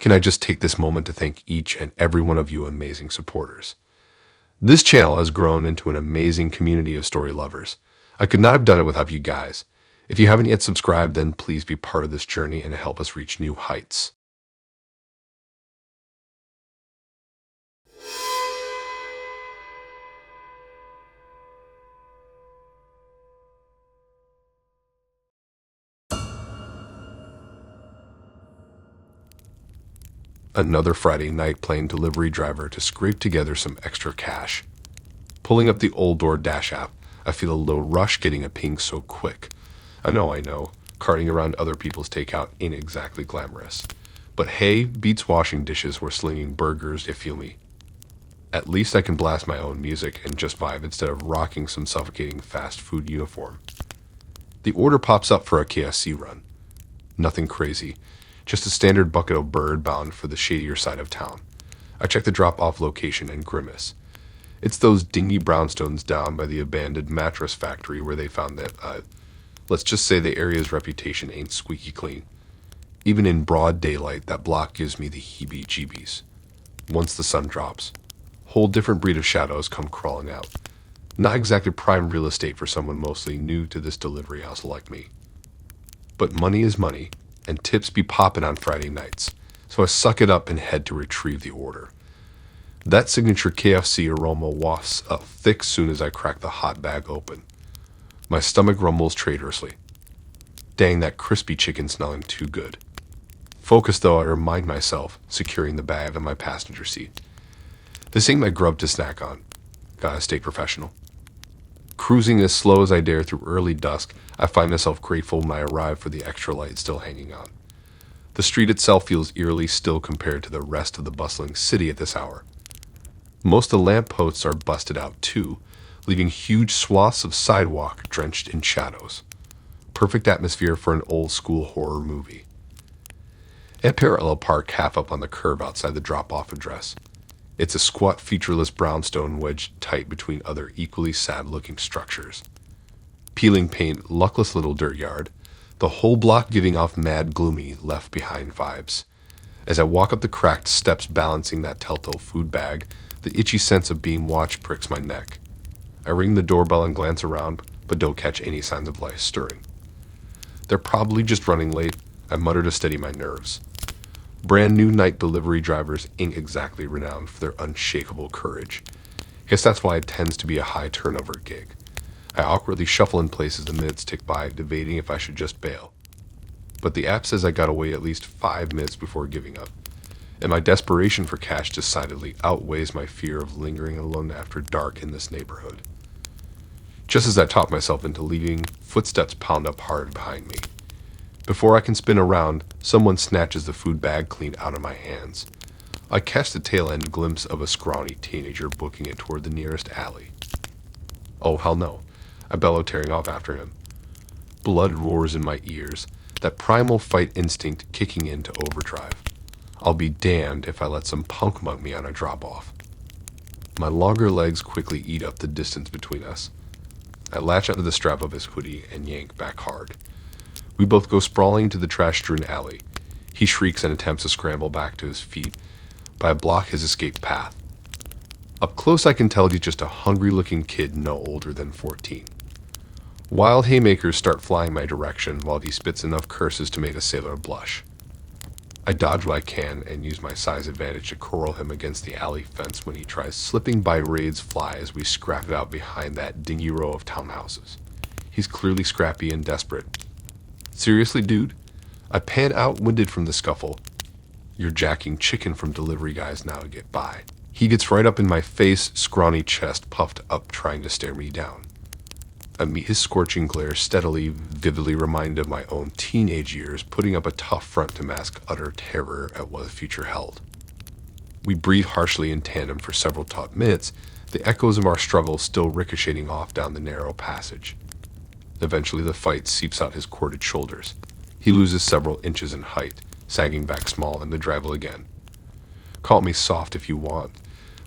can I just take this moment to thank each and every one of you amazing supporters. This channel has grown into an amazing community of story lovers. I could not have done it without you guys. If you haven't yet subscribed, then please be part of this journey and help us reach new heights. Another Friday night playing delivery driver to scrape together some extra cash. Pulling up the old DoorDash app, I feel a little rush getting a ping so quick. I know, carting around other people's takeout ain't exactly glamorous. But hey, beats washing dishes or slinging burgers, if you feel me. At least I can blast my own music and just vibe instead of rocking some suffocating fast food uniform. The order pops up for a KFC run. Nothing crazy. Just a standard bucket of bird bound for the shadier side of town. I check the drop-off location and grimace. It's those dingy brownstones down by the abandoned mattress factory where they found that, let's just say the area's reputation ain't squeaky clean. Even in broad daylight, that block gives me the heebie-jeebies. Once the sun drops, whole different breed of shadows come crawling out. Not exactly prime real estate for someone mostly new to this delivery house like me. But money is money, and tips be poppin' on Friday nights, so I suck it up and head to retrieve the order. That signature KFC aroma wafts up thick soon as I crack the hot bag open. My stomach rumbles traitorously. Dang, that crispy chicken smelling too good. Focused though, I remind myself, securing the bag on my passenger seat. This ain't my grub to snack on. Gotta stay professional. Cruising as slow as I dare through early dusk, I find myself grateful when I arrive for the extra light still hanging on. The street itself feels eerily still compared to the rest of the bustling city at this hour. Most of the lampposts are busted out too, leaving huge swaths of sidewalk drenched in shadows. Perfect atmosphere for an old-school horror movie. A parallel park half up on the curb outside the drop-off address. It's a squat, featureless brownstone wedged tight between other equally sad-looking structures. Peeling paint, luckless little dirt yard, the whole block giving off mad, gloomy, left-behind vibes. As I walk up the cracked steps balancing that telltale food bag, the itchy sense of being watched pricks my neck. I ring the doorbell and glance around, but don't catch any signs of life stirring. They're probably just running late, I mutter to steady my nerves. Brand new night delivery drivers ain't exactly renowned for their unshakable courage. Guess that's why it tends to be a high turnover gig. I awkwardly shuffle in place as the minutes tick by, debating if I should just bail. But the app says I gotta wait at least 5 minutes before giving up. And my desperation for cash decidedly outweighs my fear of lingering alone after dark in this neighborhood. Just as I talk myself into leaving, footsteps pound up hard behind me. Before I can spin around, someone snatches the food bag clean out of my hands. I catch the tail-end glimpse of a scrawny teenager booking it toward the nearest alley. Oh, hell no. I bellow, tearing off after him. Blood roars in my ears, that primal fight instinct kicking into overdrive. I'll be damned if I let some punk mug me on a drop-off. My longer legs quickly eat up the distance between us. I latch onto the strap of his hoodie and yank back hard. We both go sprawling into the trash-strewn alley. He shrieks and attempts to scramble back to his feet, but I block his escape path. Up close I can tell he's just a hungry-looking kid no older than 14. Wild haymakers start flying my direction while he spits enough curses to make a sailor blush. I dodge what I can and use my size advantage to corral him against the alley fence when he tries slipping by Raid's fly as we scrap it out behind that dingy row of townhouses. He's clearly scrappy and desperate. Seriously, dude? I pan out-winded from the scuffle. You're jacking chicken from delivery guys now to get by. He gets right up in my face, scrawny chest puffed up trying to stare me down. I meet his scorching glare steadily, vividly reminded of my own teenage years, putting up a tough front to mask utter terror at what the future held. We breathe harshly in tandem for several taut minutes, the echoes of our struggle still ricocheting off down the narrow passage. Eventually the fight seeps out his corded shoulders. He loses several inches in height, sagging back small in the drivel again. Call me soft if you want,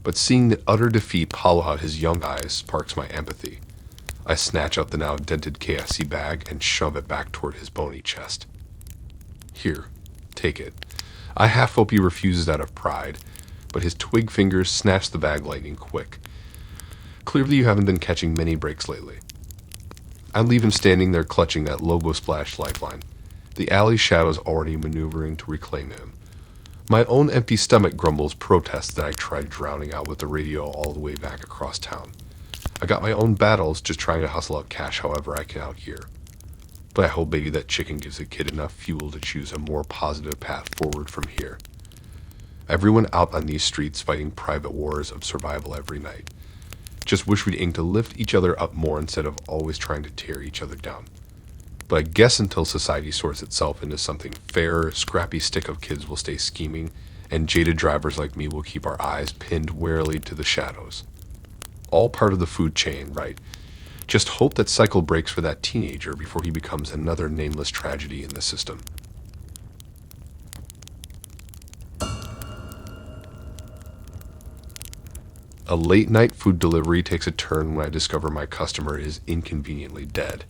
but seeing the utter defeat hollow out his young eyes sparks my empathy. I snatch out the now dented KFC bag and shove it back toward his bony chest. Here, take it. I half hope he refuses out of pride, but his twig fingers snatch the bag lightning quick. Clearly you haven't been catching many breaks lately. I leave him standing there clutching that logo splash lifeline, the alley shadows already maneuvering to reclaim him. My own empty stomach grumbles protests that I tried drowning out with the radio all the way back across town. I got my own battles just trying to hustle out cash however I can out here. But I hope maybe that chicken gives the kid enough fuel to choose a more positive path forward from here. Everyone out on these streets fighting private wars of survival every night. Just wish we'd aim to lift each other up more instead of always trying to tear each other down. But I guess until society sorts itself into something fairer, scrappy stick of kids will stay scheming, and jaded drivers like me will keep our eyes pinned warily to the shadows. All part of the food chain, right? Just hope that cycle breaks for that teenager before he becomes another nameless tragedy in the system. A late-night food delivery takes a turn when I discover my customer is inconveniently dead.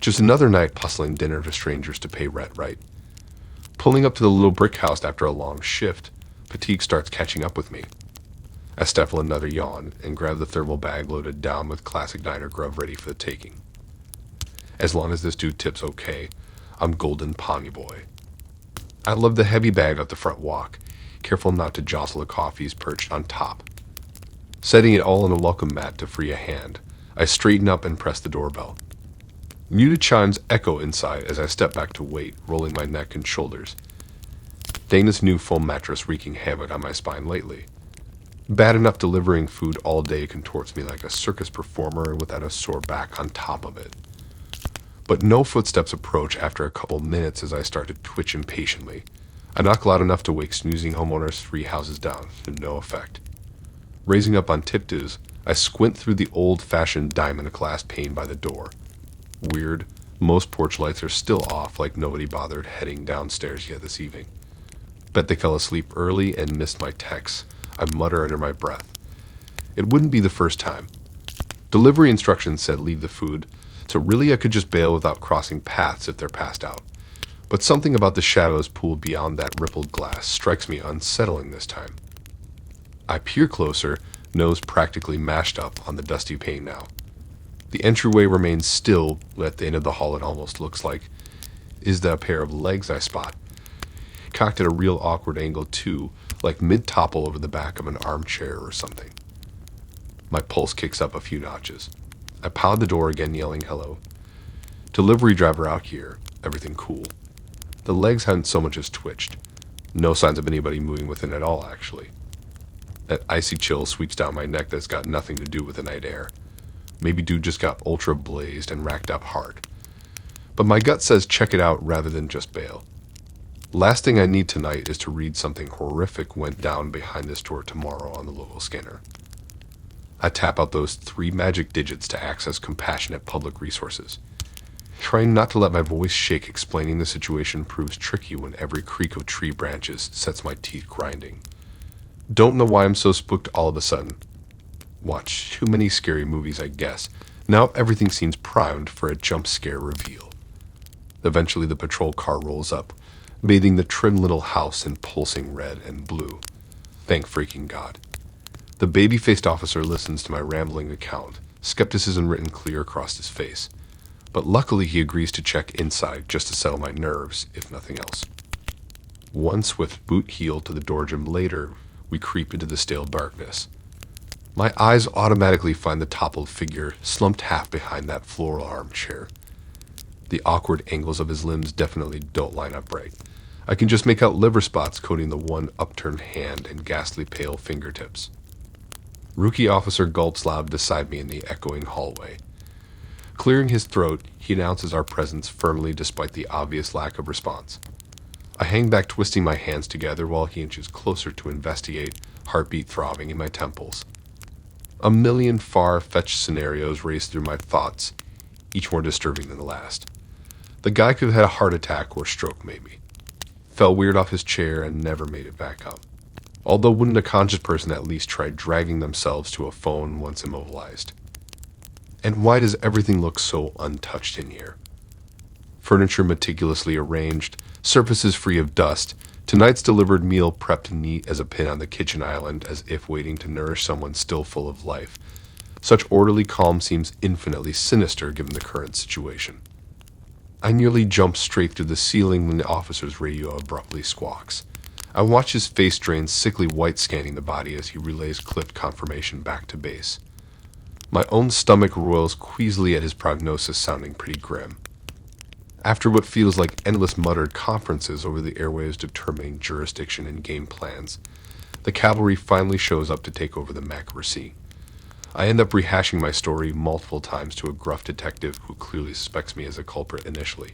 Just another night hustling dinner to strangers to pay rent right. Pulling up to the little brick house after a long shift, fatigue starts catching up with me. I stifle another yawn and grab the thermal bag loaded down with classic diner grub ready for the taking. As long as this dude tips okay, I'm golden pony boy. I love the heavy bag up the front walk, careful not to jostle the coffees perched on top. Setting it all on a welcome mat to free a hand, I straighten up and press the doorbell. Muted chimes echo inside as I step back to wait, rolling my neck and shoulders. Dana's new foam mattress wreaking havoc on my spine lately. Bad enough delivering food all day contorts me like a circus performer without a sore back on top of it. But no footsteps approach after a couple minutes as I start to twitch impatiently. I knock loud enough to wake snoozing homeowners 3 houses down, to no effect. Raising up on tiptoes, I squint through the old-fashioned diamond glass pane by the door. Weird, most porch lights are still off like nobody bothered heading downstairs yet this evening. Bet they fell asleep early and missed my texts, I mutter under my breath. It wouldn't be the first time. Delivery instructions said leave the food, so really I could just bail without crossing paths if they're passed out. But something about the shadows pooled beyond that rippled glass strikes me unsettling this time. I peer closer, nose practically mashed up on the dusty pane now. The entryway remains still, but at the end of the hall it almost looks like. Is that a pair of legs I spot? Cocked at a real awkward angle too, like mid-topple over the back of an armchair or something. My pulse kicks up a few notches. I pound the door again, yelling hello. Delivery driver out here, everything cool. The legs hadn't so much as twitched. No signs of anybody moving within at all, actually. That icy chill sweeps down my neck that's got nothing to do with the night air. Maybe dude just got ultra blazed and racked up hard. But my gut says check it out rather than just bail. Last thing I need tonight is to read something horrific went down behind this door tomorrow on the local scanner. I tap out those 3 magic digits to access compassionate public resources. Trying not to let my voice shake explaining the situation proves tricky when every creak of tree branches sets my teeth grinding. Don't know why I'm so spooked all of a sudden. Watch too many scary movies, I guess. Now everything seems primed for a jump scare reveal. Eventually the patrol car rolls up, bathing the trim little house in pulsing red and blue. Thank freaking God. The baby-faced officer listens to my rambling account, skepticism written clear across his face. But luckily he agrees to check inside just to settle my nerves, if nothing else. One swift boot heel to the door jamb later, we creep into the stale darkness. My eyes automatically find the toppled figure slumped half behind that floral armchair. The awkward angles of his limbs definitely don't line up right. I can just make out liver spots coating the one upturned hand and ghastly pale fingertips. Rookie officer gulps loud beside me in the echoing hallway. Clearing his throat, he announces our presence firmly despite the obvious lack of response. I hang back twisting my hands together while he inches closer to investigate, heartbeat throbbing in my temples. A million far-fetched scenarios race through my thoughts, each more disturbing than the last. The guy could have had a heart attack or stroke maybe. Fell weird off his chair and never made it back up. Although wouldn't a conscious person at least try dragging themselves to a phone once immobilized? And why does everything look so untouched in here? Furniture meticulously arranged, surfaces free of dust, Tonight's delivered meal prepped neat as a pin on the kitchen island, as if waiting to nourish someone still full of life. Such orderly calm seems infinitely sinister given the current situation. I nearly jump straight through the ceiling when the officer's radio abruptly squawks. I watch his face drain sickly white, scanning the body as he relays clipped confirmation back to base. My own stomach roils queasily at his prognosis sounding pretty grim. After what feels like endless muttered conferences over the airwaves determining jurisdiction and game plans, the cavalry finally shows up to take over the mech we're seeing. I end up rehashing my story multiple times to a gruff detective who clearly suspects me as a culprit initially.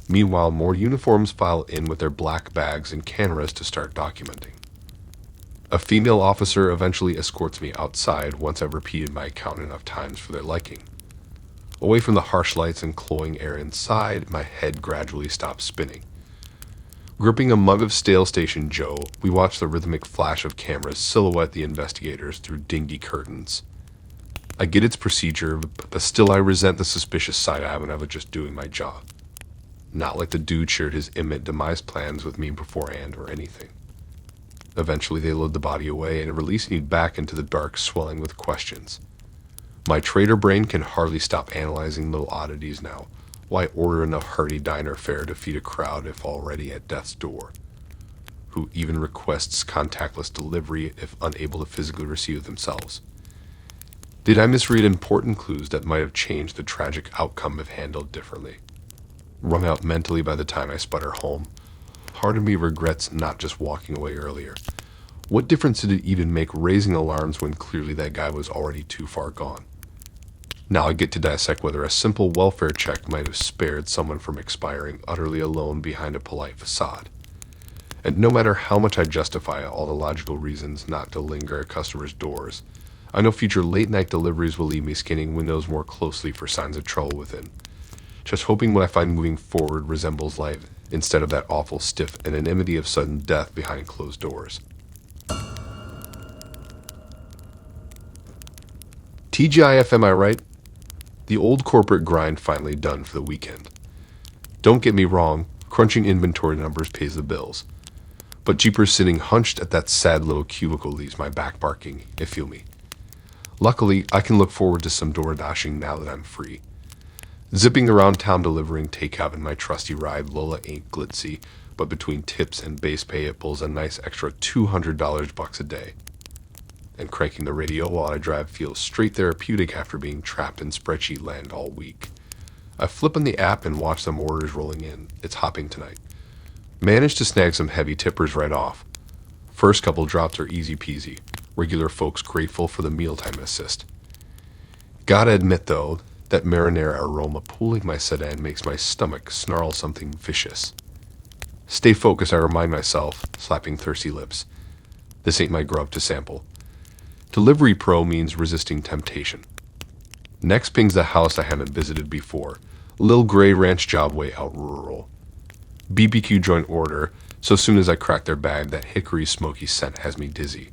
Meanwhile, more uniforms file in with their black bags and cameras to start documenting. A female officer eventually escorts me outside once I've repeated my account enough times for their liking. Away from the harsh lights and cloying air inside, my head gradually stops spinning. Gripping a mug of stale Station Joe, we watch the rhythmic flash of cameras silhouette the investigators through dingy curtains. I get its procedure, but still I resent the suspicious side-eye when I was just doing my job. Not like the dude shared his imminent demise plans with me beforehand or anything. Eventually they load the body away and release me back into the dark, swelling with questions. My traitor brain can hardly stop analyzing little oddities now. Why order enough hearty diner fare to feed a crowd if already at death's door? Who even requests contactless delivery if unable to physically receive it themselves? Did I misread important clues that might have changed the tragic outcome if handled differently? Wrung out mentally by the time I sputter home, part of me regrets not just walking away earlier. What difference did it even make raising alarms when clearly that guy was already too far gone? Now I get to dissect whether a simple welfare check might have spared someone from expiring utterly alone behind a polite facade. And no matter how much I justify all the logical reasons not to linger at customers' doors, I know future late-night deliveries will leave me scanning windows more closely for signs of trouble within. Just hoping what I find moving forward resembles life instead of that awful stiff anonymity of sudden death behind closed doors. TGIF, am I right? The old corporate grind finally done for the weekend. Don't get me wrong, crunching inventory numbers pays the bills. But jeepers, sitting hunched at that sad little cubicle leaves my back barking, if you feel me. Luckily, I can look forward to some door dashing now that I'm free. Zipping around town delivering takeout in my trusty ride, Lola ain't glitzy, but between tips and base pay it pulls a nice extra $200 bucks a day. And cranking the radio while I drive feels straight therapeutic after being trapped in spreadsheet land all week. I flip on the app and watch some orders rolling in. It's hopping tonight. Managed to snag some heavy tippers right off. First couple drops are easy peasy. Regular folks grateful for the mealtime assist. Gotta admit though, that marinara aroma pooling my sedan makes my stomach snarl something vicious. Stay focused, I remind myself, slapping thirsty lips. This ain't my grub to sample. Delivery Pro means resisting temptation. Next pings the house I haven't visited before. Lil Gray Ranch job way out rural. BBQ joint order, so soon as I crack their bag, that hickory smoky scent has me dizzy.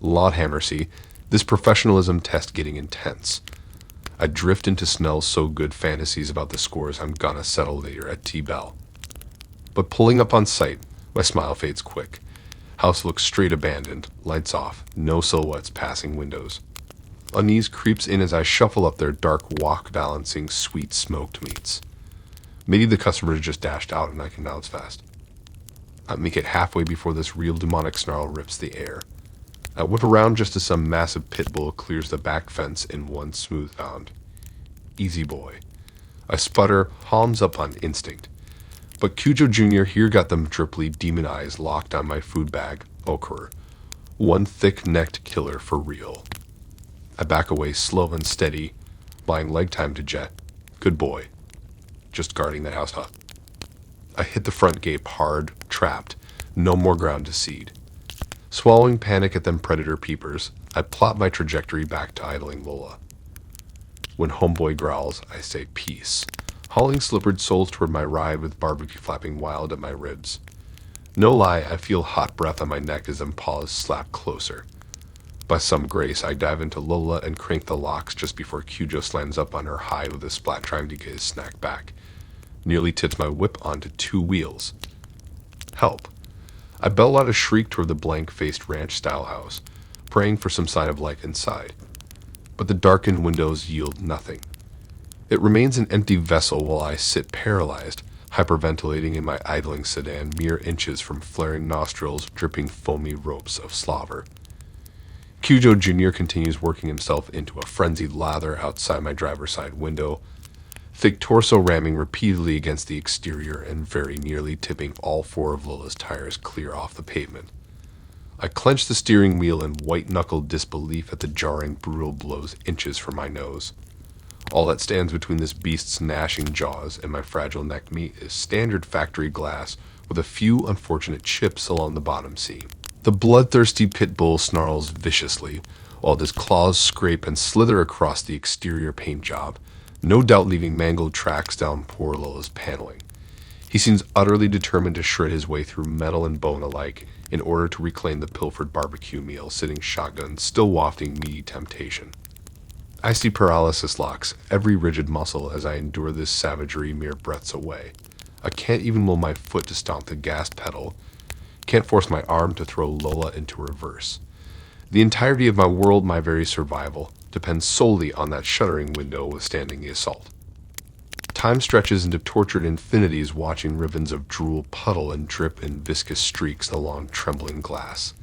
Lawdhammersy, this professionalism test getting intense. I drift into smell so good fantasies about the scores I'm gonna settle later at T-Bell. But pulling up on site, my smile fades quick. House looks straight abandoned, lights off, no silhouettes passing windows. Unease creeps in as I shuffle up their dark walk balancing sweet smoked meats. Maybe the customers just dashed out and I can bounce fast. I make it halfway before this real demonic snarl rips the air. I whip around just as some massive pit bull clears the back fence in one smooth bound. Easy boy. I sputter, palms up on instinct. But Cujo Jr. here got them triply demon eyes locked on my food bag, ochre. One thick-necked killer for real. I back away slow and steady, buying leg time to jet. Good boy. Just guarding the house, huh? I hit the front gate hard, trapped. No more ground to cede. Swallowing panic at them predator peepers, I plot my trajectory back to idling Lola. When homeboy growls, I say peace. Hauling slippered soles toward my ride with barbecue flapping wild at my ribs. No lie, I feel hot breath on my neck as them paws slap closer. By some grace, I dive into Lola and crank the locks just before Cujo slams up on her hide with a splat trying to get his snack back. Nearly tits my whip onto two wheels. Help. I bell out a shriek toward the blank-faced ranch-style house, praying for some sign of light inside. But the darkened windows yield nothing. It remains an empty vessel while I sit paralyzed, hyperventilating in my idling sedan mere inches from flaring nostrils dripping foamy ropes of slaver. Cujo Jr. continues working himself into a frenzied lather outside my driver's side window, thick torso ramming repeatedly against the exterior and very nearly tipping all four of Lola's tires clear off the pavement. I clench the steering wheel in white-knuckled disbelief at the jarring, brutal blows inches from my nose. All that stands between this beast's gnashing jaws and my fragile neck meat is standard factory glass with a few unfortunate chips along the bottom seam. The bloodthirsty pit bull snarls viciously, while his claws scrape and slither across the exterior paint job, no doubt leaving mangled tracks down poor Lola's paneling. He seems utterly determined to shred his way through metal and bone alike in order to reclaim the pilfered barbecue meal sitting shotgun, still wafting meaty temptation. I see paralysis locks every rigid muscle as I endure this savagery mere breaths away. I can't even will my foot to stomp the gas pedal, can't force my arm to throw Lola into reverse. The entirety of my world, my very survival, depends solely on that shuttering window withstanding the assault. Time stretches into tortured infinities watching ribbons of drool puddle and drip in viscous streaks along trembling glass.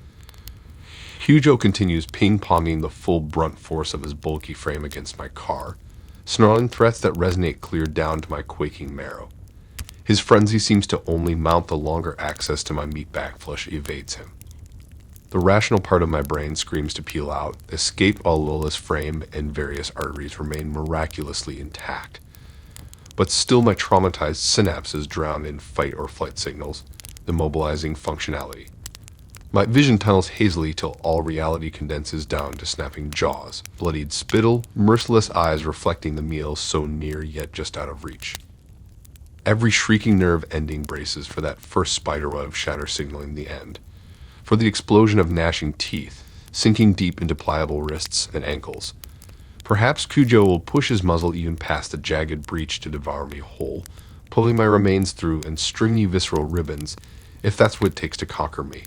Cujo continues ping-ponging the full brunt force of his bulky frame against my car, snarling threats that resonate clear down to my quaking marrow. His frenzy seems to only mount the longer access to my meat backflush evades him. The rational part of my brain screams to peel out, escape while Lola's frame and various arteries remain miraculously intact. But still my traumatized synapses drown in fight or flight signals, immobilizing functionality. My vision tunnels hazily till all reality condenses down to snapping jaws, bloodied spittle, merciless eyes reflecting the meal so near yet just out of reach. Every shrieking nerve ending braces for that first spiderweb shatter signaling the end, for the explosion of gnashing teeth, sinking deep into pliable wrists and ankles. Perhaps Cujo will push his muzzle even past the jagged breach to devour me whole, pulling my remains through in stringy visceral ribbons, if that's what it takes to conquer me.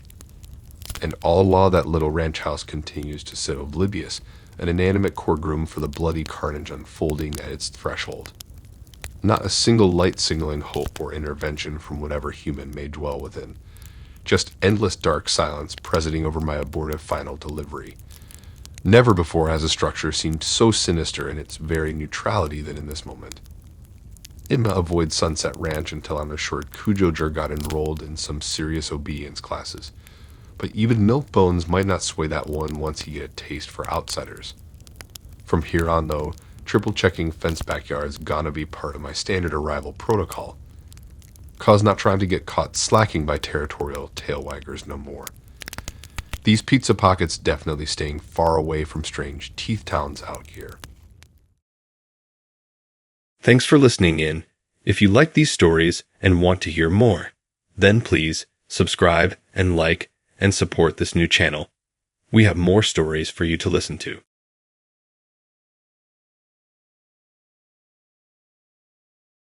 And all while that little ranch house continues to sit oblivious, an inanimate courtroom for the bloody carnage unfolding at its threshold. Not a single light signaling hope or intervention from whatever human may dwell within. Just endless dark silence presiding over my abortive final delivery. Never before has a structure seemed so sinister in its very neutrality than in this moment. Emma avoids Sunset Ranch until I'm assured Cujo got enrolled in some serious obedience classes. But even Milk Bones might not sway that one once he get a taste for outsiders. From here on, though, triple-checking fence backyards gonna be part of my standard arrival protocol. 'Cause not trying to get caught slacking by territorial tail-waggers no more. These pizza pockets definitely staying far away from strange teeth towns out here. Thanks for listening in. If you like these stories and want to hear more, then please subscribe and like and support this new channel. We have more stories for you to listen to.